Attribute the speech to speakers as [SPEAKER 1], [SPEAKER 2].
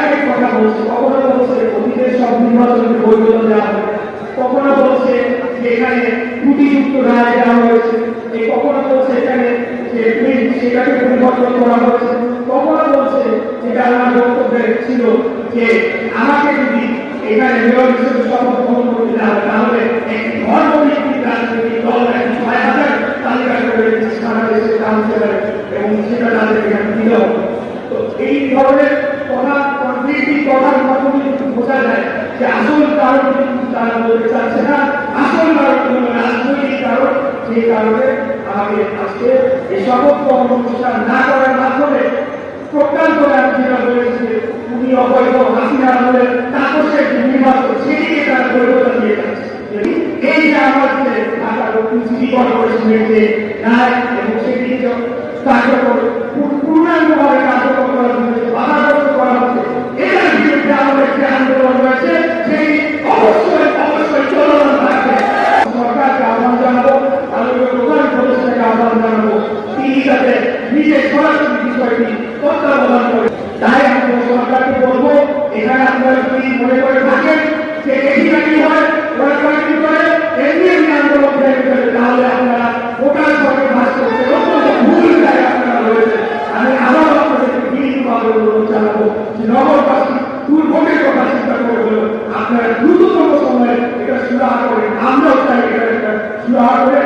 [SPEAKER 1] একাধিক কথা বলছে, কখনো বলছে অতীতের সব নির্বাচনকে বৈধতা দেওয়া হবে, কখনো বলছে যে এখানে ত্রুটিযুক্ত রায় দেওয়া হয়েছে, কখনো বলছে এখানে যে সেটাকে পরিবর্তন করা হয়েছে, কখনো বলছে যেটা আমার বক্তব্যে ছিল যে আমাকে যদি এখানে মেয়র হিসেবে শপথ গ্রহণ করতে দেওয়া হয় তাহলে একটি ধর্মভিত্তিক রাজনৈতিক দল একটি ৬,০০০ তালিকা করে সারা দেশের কাউন্সিলর এবং সেটা তাদের এখানে দিল। তো এই ধরনের কথা কনফ্লিক্টিং কথার মাধ্যমে বোঝা যায় যে আসল কারণ কিন্তু তারা বলতে চাচ্ছে না, আসল কারণ হল রাজনৈতিক কারণ, যে কারণে আমাকে আজকে এই শপথ গ্রহণ অনুষ্ঠান না করার মাধ্যমে প্রজ্ঞান করে আমি যেটা বলেছি উনি অবৈধ হাসিনা আমলের তাপসের নির্বাচন সেটিকে তারা বৈধতা দিয়ে যাচ্ছে। এই যে আমাদের ঢাকা দক্ষিণ সিটি কর্পোরেশনের যে রায় এবং সেটিকে কার্যকর পূর্ণাঙ্গভাবে কার্যকর করার জন্য যে বাধাগ্রস্ত করা হচ্ছে, এটার বিরুদ্ধে আমাদের যে আন্দোলন রয়েছে সেই অবশ্যই অবশ্যই চলমান থাকবে। সরকারকে আহ্বান জানাবো, আমাদের প্রধান উপদেষ্টাকে আহ্বান জানাবো, তিনি যাতে নিজের সরাসরি বিষয়টি তত্ত্বাবধান করে। তাই আমি সরকারকে বলবো, এখানে আপনারা যদি মনে করে থাকেন যে বেশিরভাগই হয় ওরা কয়েকটি করে এমনি আন্দোলন তাহলে আপনারা ভোটার সরকার ভাস করতে অত্যন্ত ভুল জায়গায় আপনারা রয়েছে। আমি আবার আপনাদেরকে বিনীতভাবে অনুরোধ জানাবো যে নগরবাসী দুর্ভোগের কথা চিন্তা করে হলেও আপনারা দ্রুততম সময়ে এটা সুরাহা করেন, আমরাও চাই এটা সুরাহা করে